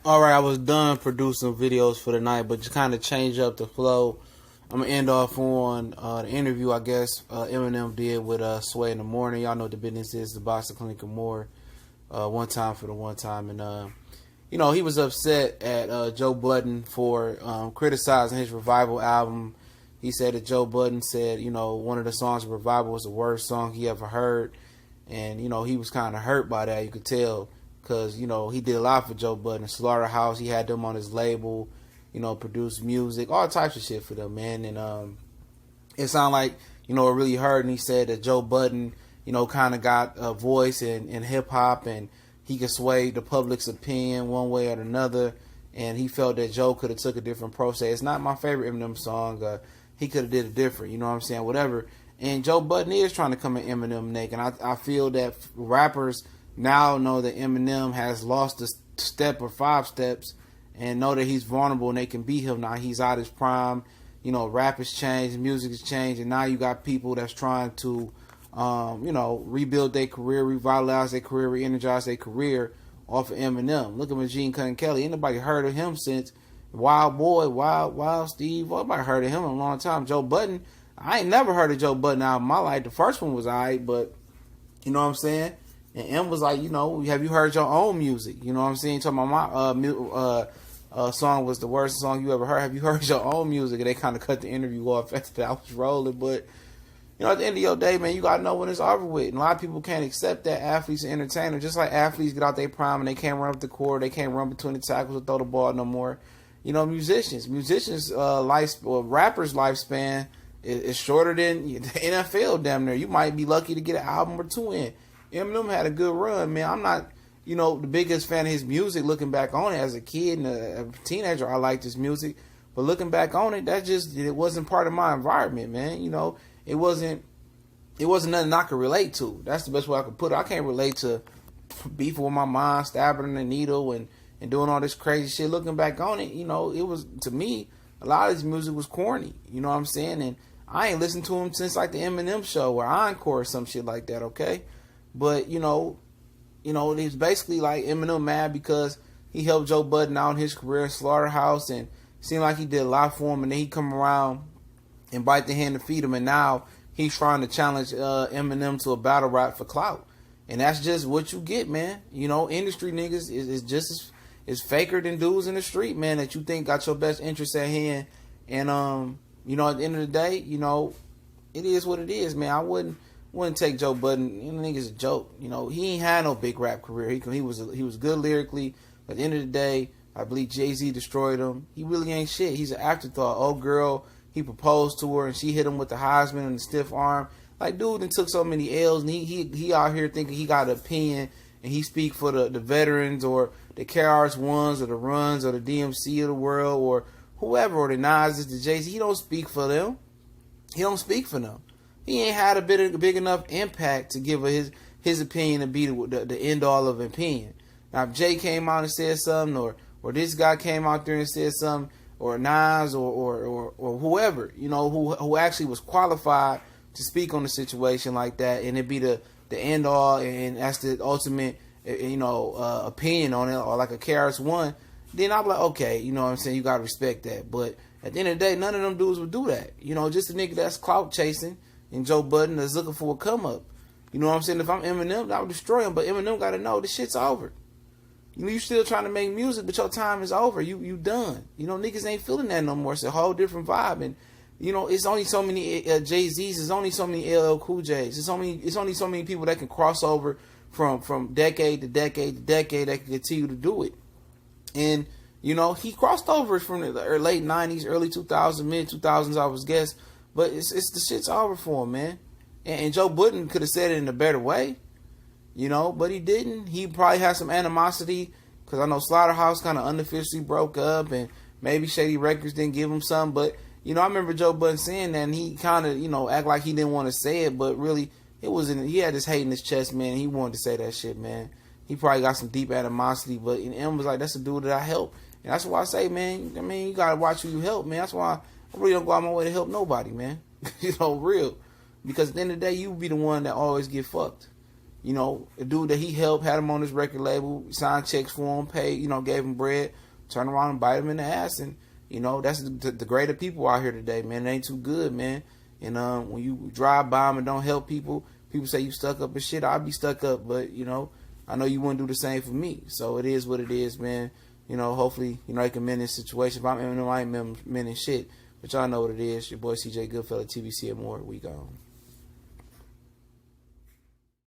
Alright, I was done producing videos for the night, but just kind of change up the flow. I'm going to end off on the interview, I guess, Eminem did with Sway in the Morning. Y'all know what the business is, the Boxing Clinic and more. One time for the one time. And, he was upset at Joe Budden for criticizing his Revival album. He said that Joe Budden said, one of the songs of Revival was the worst song he ever heard. And, he was kind of hurt by that, you could tell. Because, he did a lot for Joe Budden. Slaughterhouse, he had them on his label, produced music, all types of shit for them, man. And it sounded like, it really hurt. And he said that Joe Budden, kind of got a voice in hip-hop and he could sway the public's opinion one way or another. And he felt that Joe could have took a different process. It's not my favorite Eminem song. He could have did it different, whatever. And Joe Budden is trying to come at Eminem neck. And I feel that rappers now know that Eminem has lost a step or 5 steps and know that he's vulnerable and they can beat him now. He's out his prime. Rap has changed, music has changed, and now you got people that's trying to, rebuild their career, revitalize their career, re-energize their career off of Eminem. Look at Machine Gun Kelly. Ain't nobody heard of him since Wild Boy, Wild Steve. Nobody heard of him in a long time. Joe Budden, I ain't never heard of Joe Budden out in my life. The first one was alright, but you know what I'm saying? And M was like, have you heard your own music? You know what I'm saying? Talking about my song was the worst song you ever heard. Have you heard your own music? And they kind of cut the interview off after that. I was rolling. But, at the end of your day, man, you got to know when it's over with. And a lot of people can't accept that athletes are entertainers. Just like athletes get out their prime and they can't run up the court. They can't run between the tackles or throw the ball no more. Musicians, rappers' lifespan is shorter than the NFL damn near. You might be lucky to get an album or 2 in. Eminem had a good run, man. I'm not, the biggest fan of his music looking back on it. As a kid and a teenager, I liked his music. But looking back on it, it wasn't part of my environment, man. It wasn't nothing I could relate to. That's the best way I could put it. I can't relate to beefing with my mom, stabbing in the needle and doing all this crazy shit. Looking back on it, it was, to me, a lot of his music was corny. You know what I'm saying? And I ain't listened to him since like the Eminem show or Encore or some shit like that, okay? But, it's basically like Eminem mad because he helped Joe Budden out in his career in Slaughterhouse and seemed like he did a lot for him. And then he come around and bite the hand to feed him. And now he's trying to challenge Eminem to a battle rap for clout. And that's just what you get, man. Industry niggas is just as faker than dudes in the street, man, that you think got your best interests at hand. And, at the end of the day, it is what it is, man. I wouldn't take Joe Budden. Nigga's a joke. He ain't had no big rap career. He was good lyrically. But at the end of the day, I believe Jay-Z destroyed him. He really ain't shit. He's an afterthought. Old girl, he proposed to her and she hit him with the Heisman and the stiff arm. Like, dude, and took so many L's and he out here thinking he got an opinion and he speak for the veterans or the KRS-Ones or the Runs or the DMC of the world or whoever, or the Nas's, the Jay-Z. He don't speak for them. He don't speak for them. He ain't had a big enough impact to give his opinion to be the end all of opinion. Now, if Jay came out and said something, or this guy came out there and said something, or Nas, or whoever, who actually was qualified to speak on the situation like that, and it be the end all, and that's the ultimate, opinion on it, or like a KRS-One, then I'll be like, okay, you know what I'm saying, you gotta respect that. But at the end of the day, none of them dudes would do that. Just a nigga that's clout chasing. And Joe Budden is looking for a come up. You know what I'm saying? If I'm Eminem, I would destroy him. But Eminem got to know this shit's over. You still trying to make music, but your time is over. You done. Niggas ain't feeling that no more. It's a whole different vibe. And it's only so many Jay-Z's. There's only so many LL Cool J's. It's only so many people that can cross over from decade to decade to decade that can continue to do it. And he crossed over from the late '90s, early 2000s, mid 2000s. I was guess. But it's the shit's over for him, man. And Joe Budden could have said it in a better way, but he didn't. He probably had some animosity because I know Slaughterhouse kind of unofficially broke up and maybe Shady Records didn't give him some. But, I remember Joe Budden saying that and he kind of, act like he didn't want to say it, but really he had this hate in his chest, man. And he wanted to say that shit, man. He probably got some deep animosity, but M was like, that's a dude that I help. And that's why I say, man, you got to watch who you help, man. That's why I really don't go out my way to help nobody, man. Real. Because at the end of the day, you be the one that always get fucked. You know, a dude that he helped, had him on his record label, signed checks for him, paid, you know, gave him bread, turn around and bite him in the ass. And, you know, that's the greater people out here today, man. It ain't too good, man. And when you drive by them and don't help people, people say you stuck up and shit. I'll be stuck up, but, you know, I know you wouldn't do the same for me. So it is what it is, man. You know, hopefully, you know, they can mend this situation. If I'm Eminem, I ain't mending shit. But y'all know what it is. Your boy CJ Goodfella, TBC and more. We gone.